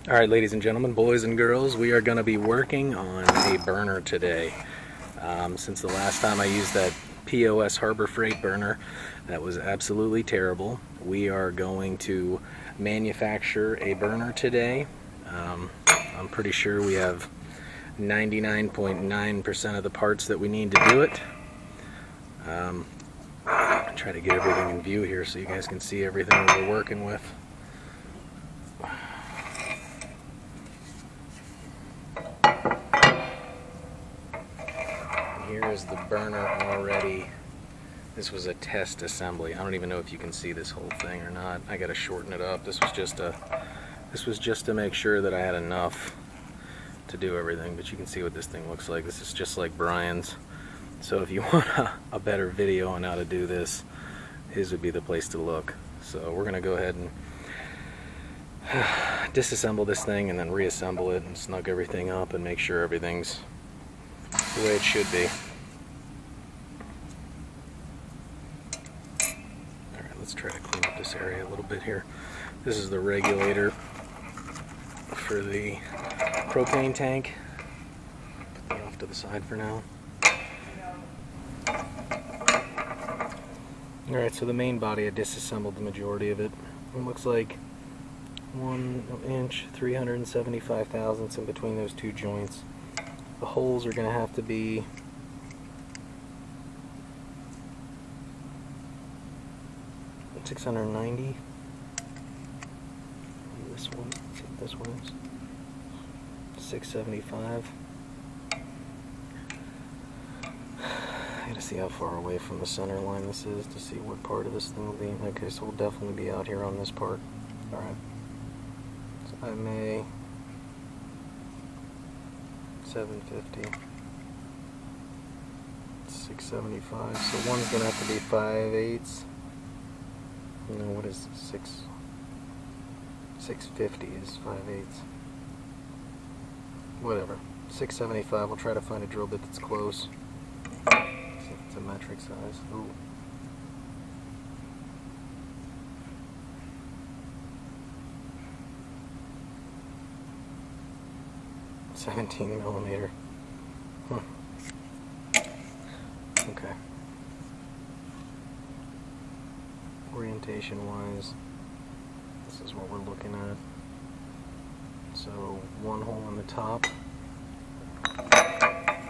Alright, ladies and gentlemen, boys and girls, we are going to be working on a burner today. Since the last time I used that POS Harbor Freight burner, that was absolutely terrible. We are going to manufacture a burner today. I'm pretty sure we have 99.9% of the parts that we need to do it. Try to get everything in view here so you guys can see everything that we're working with. Here is the burner already. This was a test assembly. I don't even know if you can see this whole thing or not. I gotta shorten it up. This was just to make sure that I had enough to do everything, but you can see what this thing looks like. This is just like Brian's. So if you want a better video on how to do this, his would be the place to look. So we're gonna go ahead and disassemble this thing and then reassemble it and snug everything up and make sure everything's the way it should be. Alright, let's try to clean up this area a little bit here. This is the regulator for the propane tank. Put that off to the side for now. Alright, so the main body, I disassembled the majority of it. It looks like 1 inch, 375 thousandths in between those two joints. The holes are going to have to be $690. This one, let's see what this one is. $675. I gotta see how far away from the center line this is to see what part of this thing will be. Okay, so we'll definitely be out here on this part. Alright. So I may 750, 675. So one's gonna have to be 5/8. No, what is 650 is 5/8. Whatever. 675. We'll try to find a drill bit that's close. See if it's a metric size. Ooh. $17mm. Okay. Orientation wise, this is what we're looking at. So one hole in the top.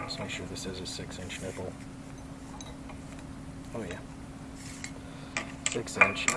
Let's make sure this is a 6-inch nipple. Oh yeah. 6-inch.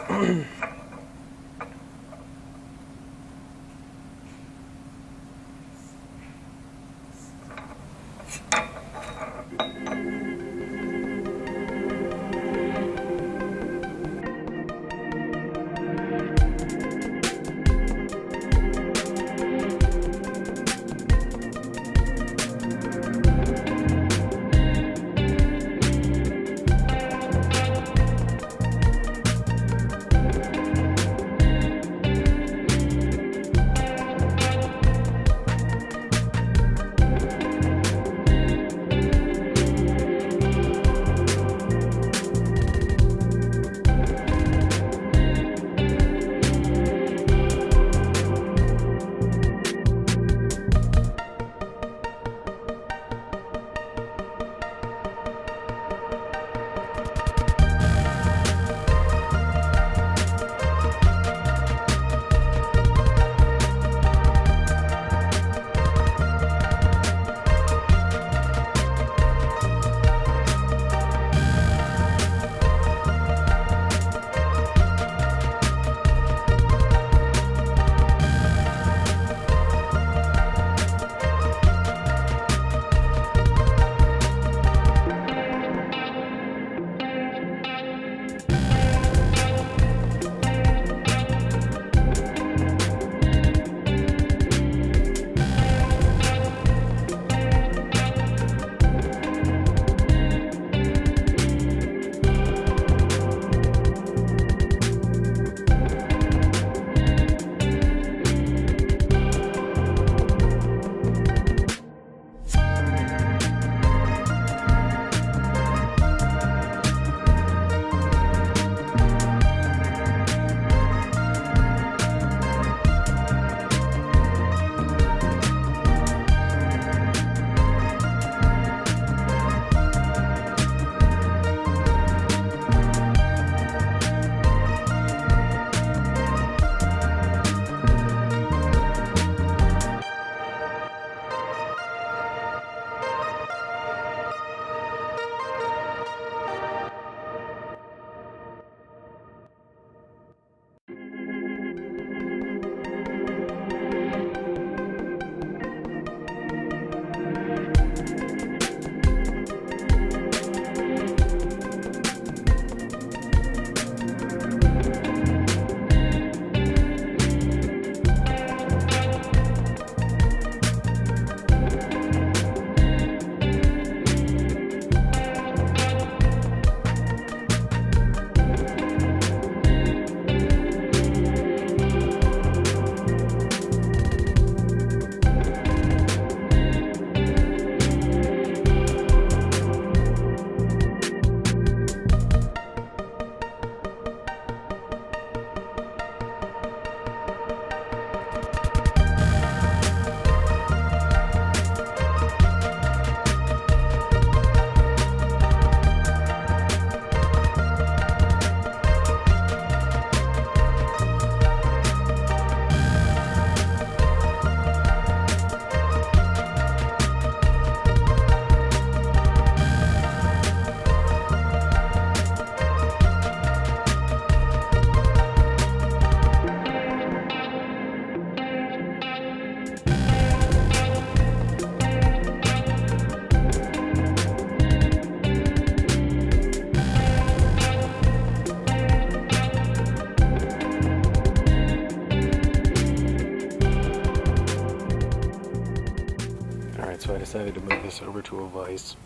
decided to move this over to a vise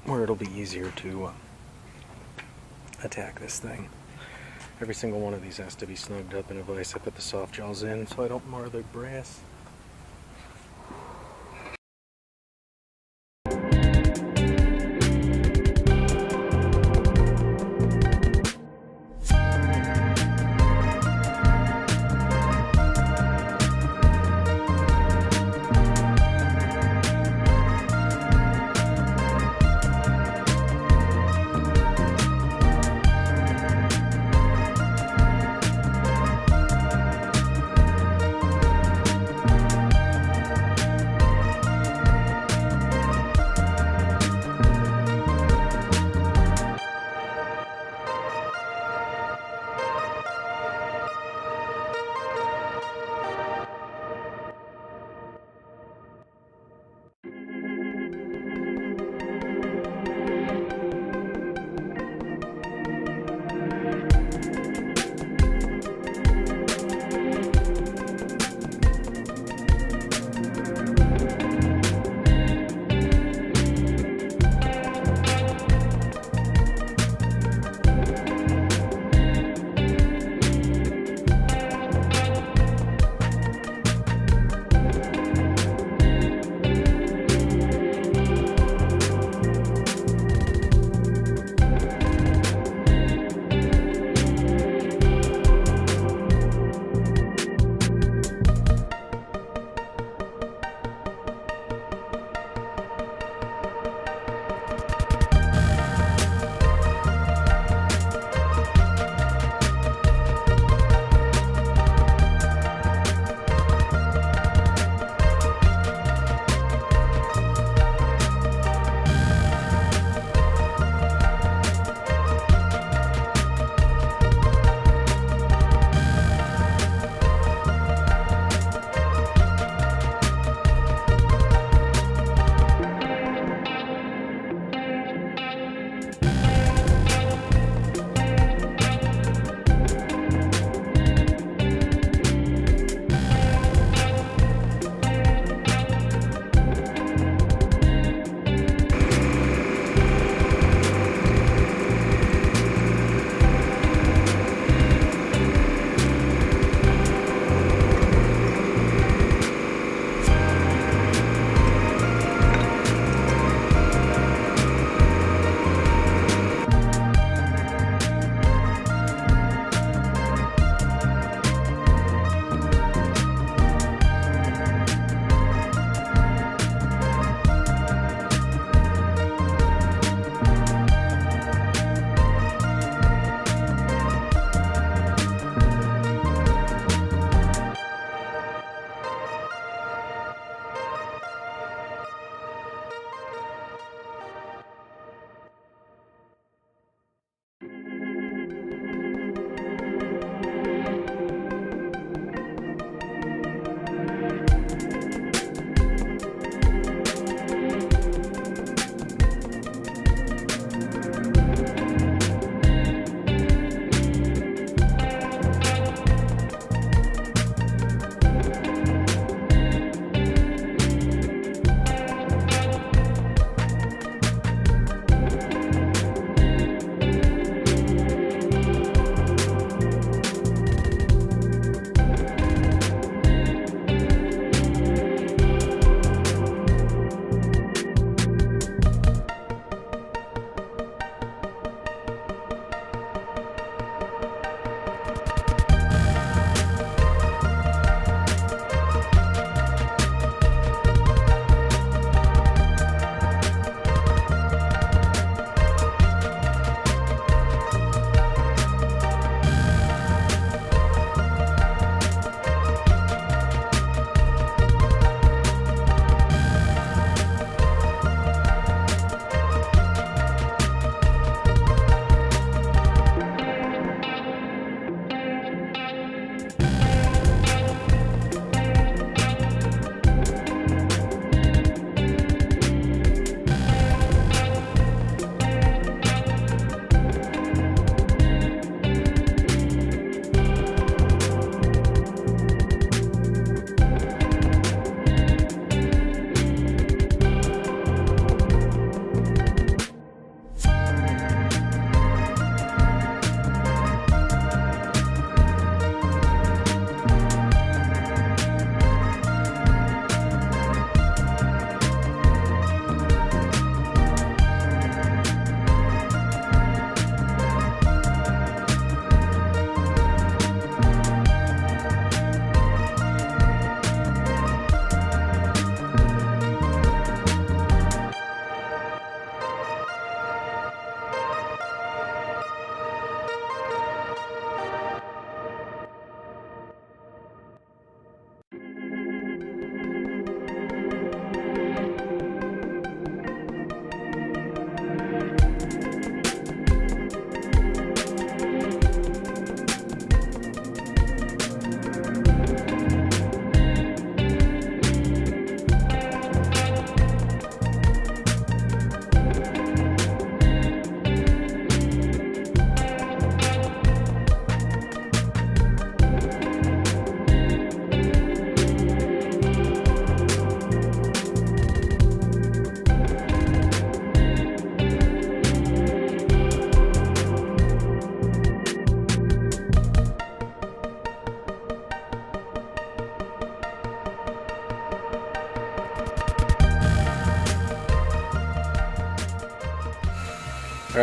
where it'll be easier to attack this thing. Every single one of these has to be snugged up in a vise. I put the soft jaws in so I don't mar the brass.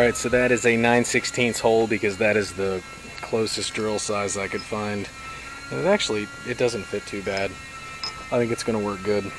Alright, so that is a 9/16 hole because that is the closest drill size I could find. And it doesn't fit too bad. I think it's going to work good.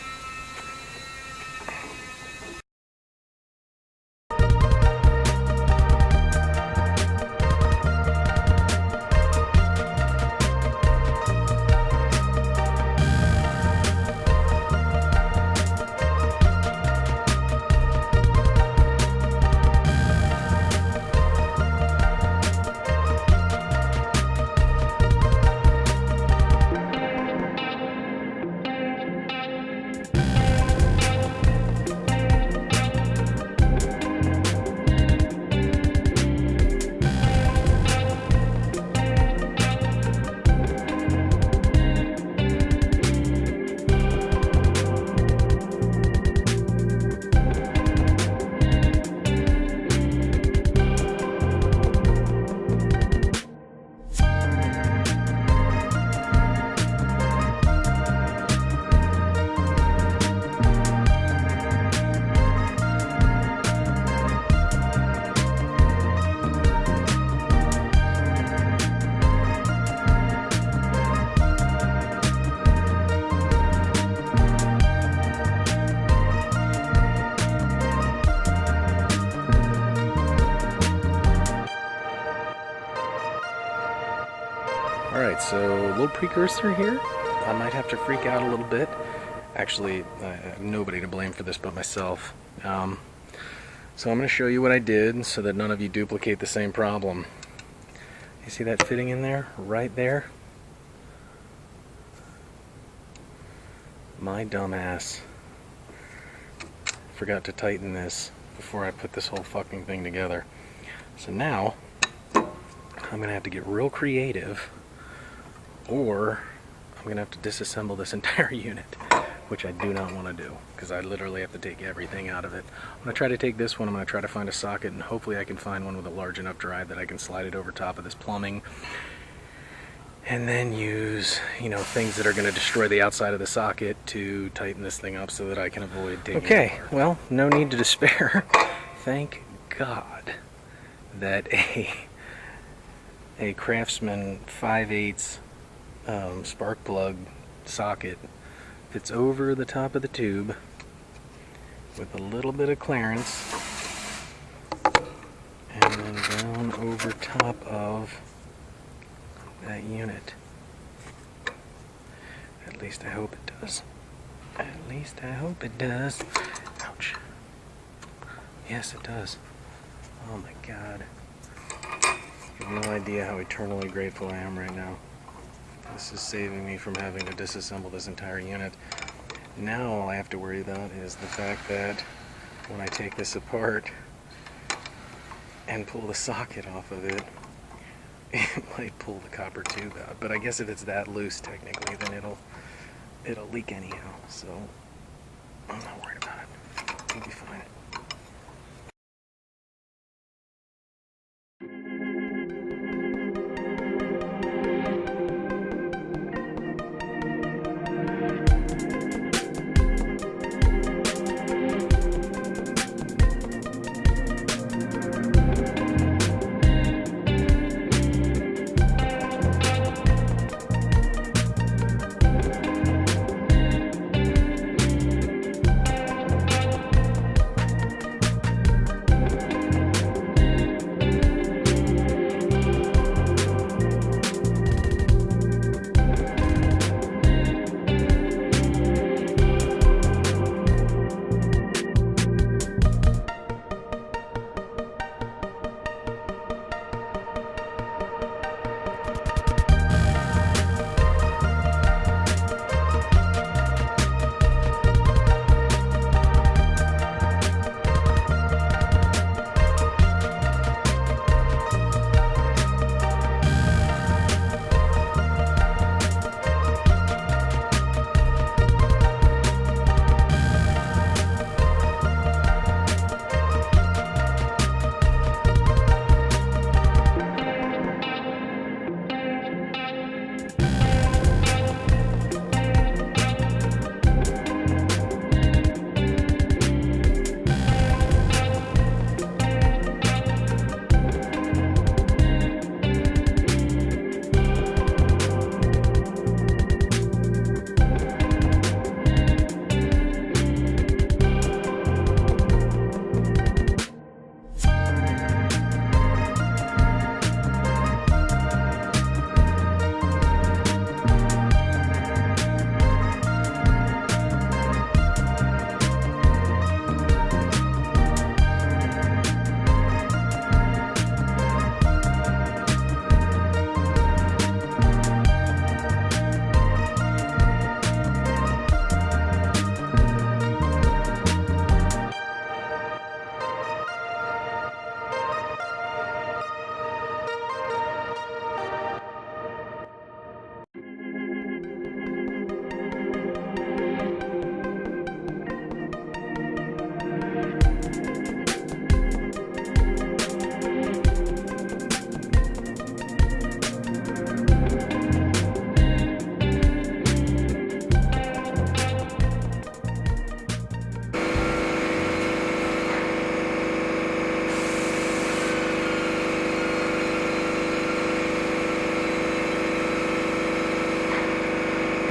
Alright, so a little precursor here. I might have to freak out a little bit. Actually, I have nobody to blame for this but myself. So I'm going to show you what I did so that none of you duplicate the same problem. You see that fitting in there? Right there? My dumbass forgot to tighten this before I put this whole fucking thing together. So now, I'm going to have to get real creative, or I'm going to have to disassemble this entire unit, which I do not want to do, because I literally have to take everything out of it. I'm going to try to take this one, I'm going to try to find a socket, and hopefully I can find one with a large enough drive that I can slide it over top of this plumbing, and then use, things that are going to destroy the outside of the socket to tighten this thing up so that I can avoid taking it apart. Well, no need to despair. Thank God that a Craftsman 5/8 spark plug socket fits over the top of the tube with a little bit of clearance and then down over top of that unit. At least I hope it does. At least I hope it does. Ouch. Yes, it does. Oh my God. You have no idea how eternally grateful I am right now. This is saving me from having to disassemble this entire unit. Now all I have to worry about is the fact that when I take this apart and pull the socket off of it, it might pull the copper tube out. But I guess if it's that loose technically, then it'll leak anyhow. So I'm not worried about it. It'll be fine.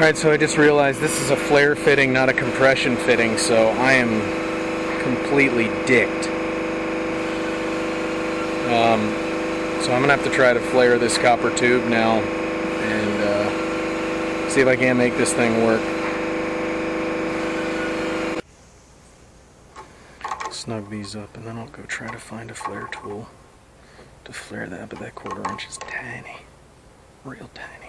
Alright, so I just realized this is a flare fitting, not a compression fitting, so I am completely dicked. So I'm going to have to try to flare this copper tube now and see if I can't make this thing work. Snug these up and then I'll go try to find a flare tool to flare that, but that 1/4 inch is tiny. Real tiny.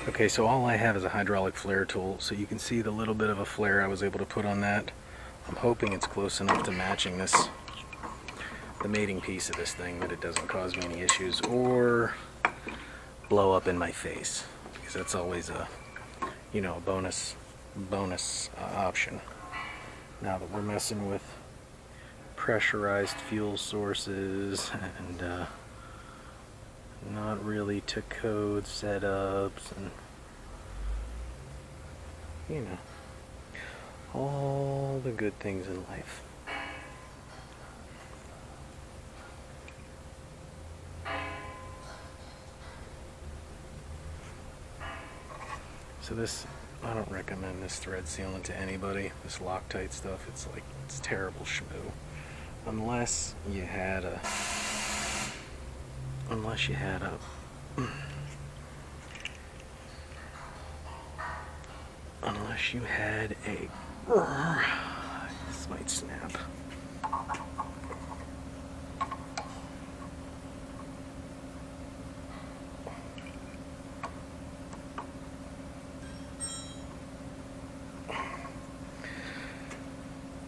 Okay, so all I have is a hydraulic flare tool, so you can see the little bit of a flare I was able to put on that. I'm hoping it's close enough to matching this, the mating piece of this thing, that it doesn't cause me any issues or blow up in my face, because that's always a, you know, bonus option. Now that we're messing with pressurized fuel sources and not really to code setups and, you know, all the good things in life. So this, I don't recommend this thread sealant to anybody. This Loctite stuff, it's like, it's terrible schmoo. Unless you had a this might snap.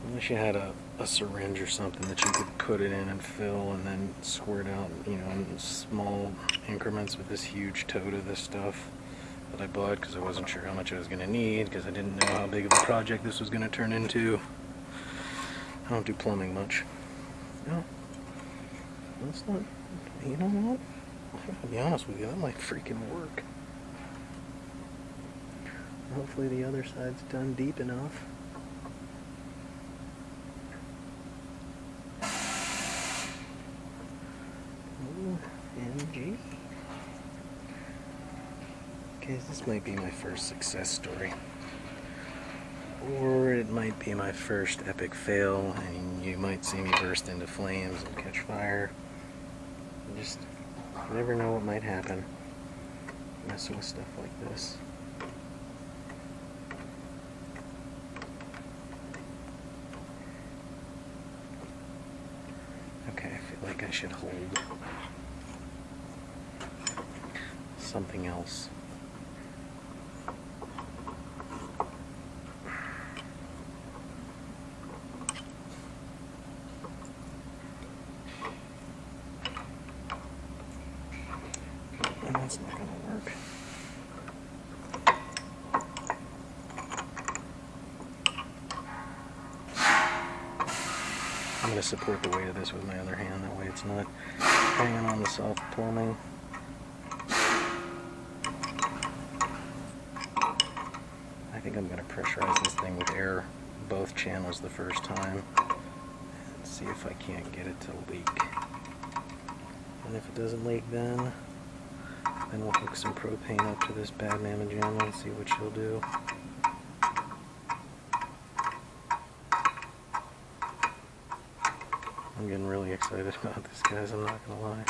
Unless you had a syringe or something that you could put it in and fill and then squirt out, you know, in small increments with this huge tote of this stuff that I bought because I wasn't sure how much I was going to need, because I didn't know how big of a project this was going to turn into. I don't do plumbing much. No. That's not, you know what? I gotta be honest with you, that might freaking work. Hopefully the other side's done deep enough. OMG. Okay, this might be my first success story. Or it might be my first epic fail, and you might see me burst into flames and catch fire. You just never know what might happen messing with stuff like this. Okay, I feel like I should hold something else. And that's not going to work. I'm going to support the weight of this with my other hand, that way it's not hanging on the soft plumbing. I think I'm going to pressurize this thing with air, both channels the first time, and see if I can't get it to leak. And if it doesn't leak then we'll hook some propane up to this bad mamma jamma and see what she'll do. I'm getting really excited about this, guys, I'm not gonna lie.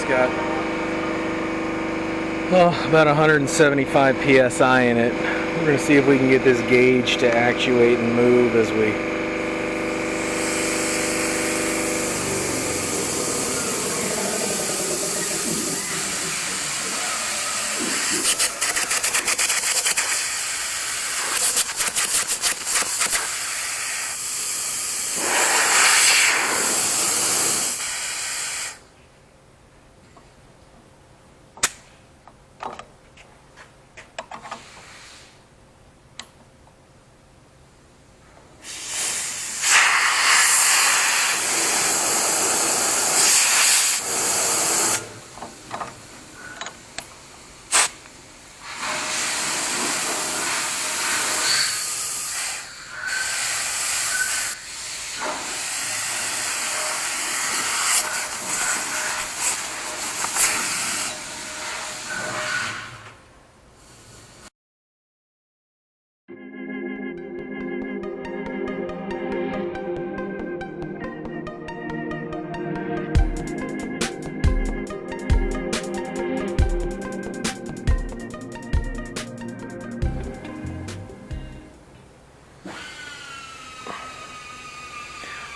It's got about 175 psi in it. We're going to see if we can get this gauge to actuate and move as we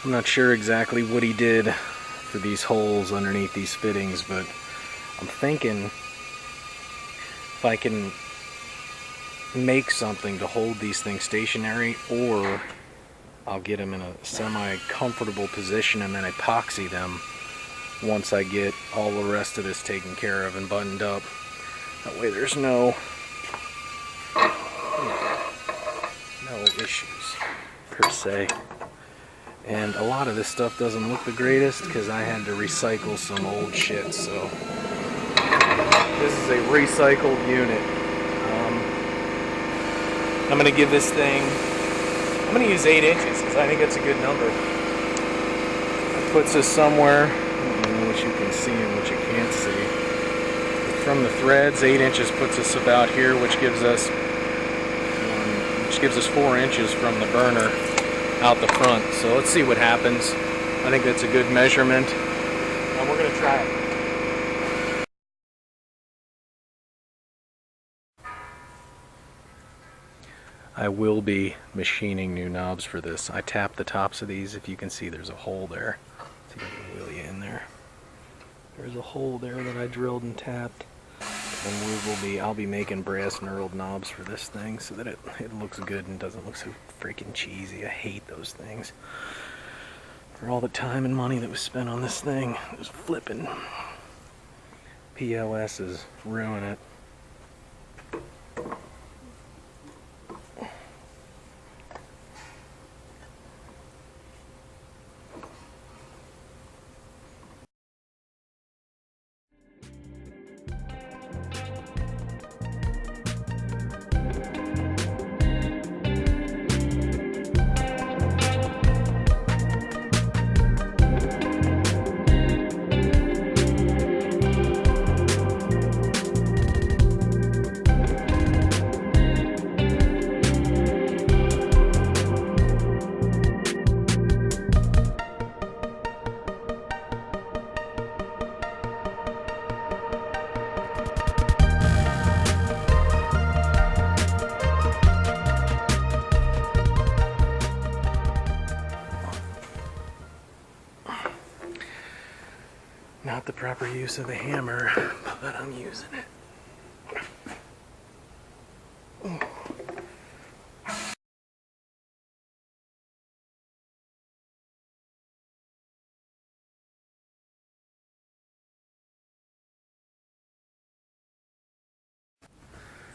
I'm not sure exactly what he did for these holes underneath these fittings, but I'm thinking if I can make something to hold these things stationary, or I'll get them in a semi-comfortable position and then epoxy them once I get all the rest of this taken care of and buttoned up. That way there's no issues per se. And a lot of this stuff doesn't look the greatest because I had to recycle some old shit, so this is a recycled unit. I'm going to give this thing, I'm going to use 8 inches because I think that's a good number. That puts us somewhere, I don't know what you can see and what you can't see. From the threads, 8 inches puts us about here, which gives us 4 inches from the burner out the front. So let's see what happens. I think that's a good measurement, and we're going to try it. I will be machining new knobs for this. I tapped the tops of these. If you can see, there's a hole there. See if I can wheel you in there. There's a hole there that I drilled and tapped. And I'll be making brass knurled knobs for this thing so that it looks good and doesn't look so freaking cheesy. I hate those things. For all the time and money that was spent on this thing, it was flipping. POS is ruining it. Not the proper use of a hammer, but I'm using it.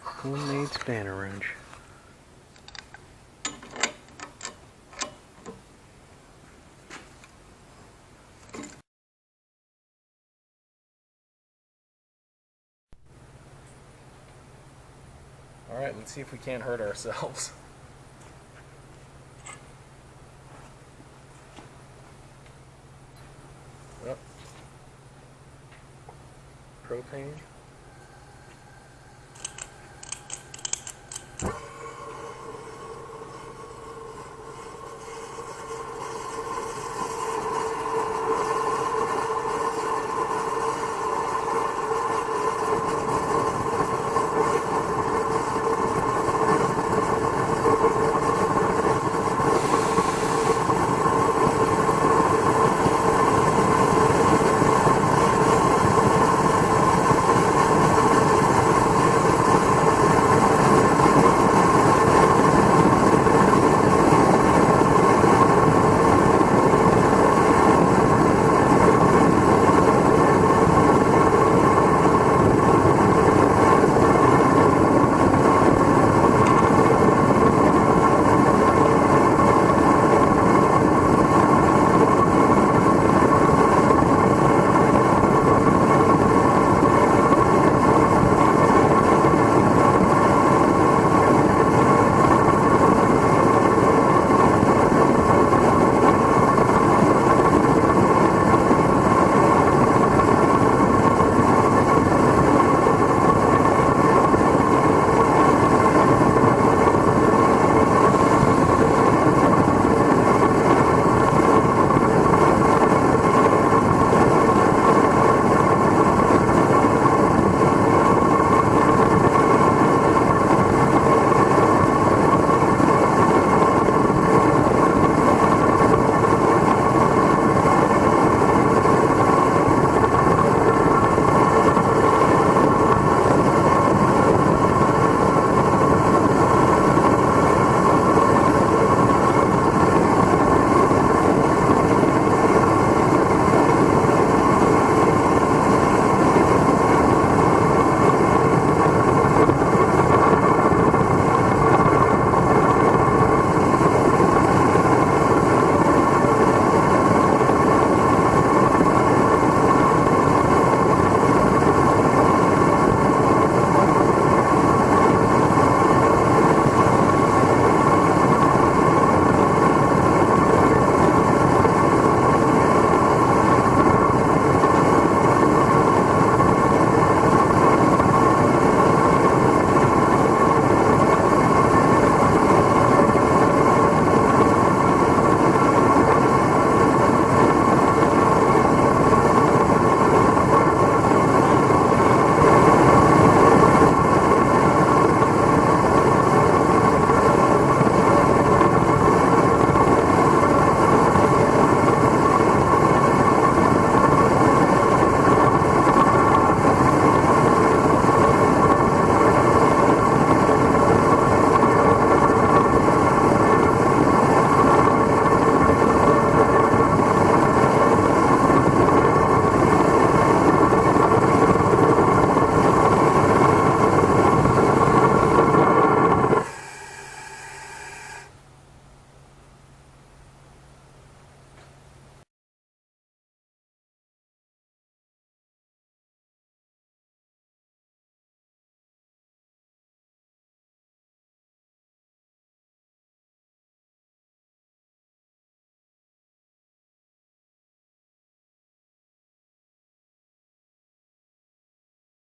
Homemade spanner wrench. Alright, let's see if we can't hurt ourselves. Yep. Propane.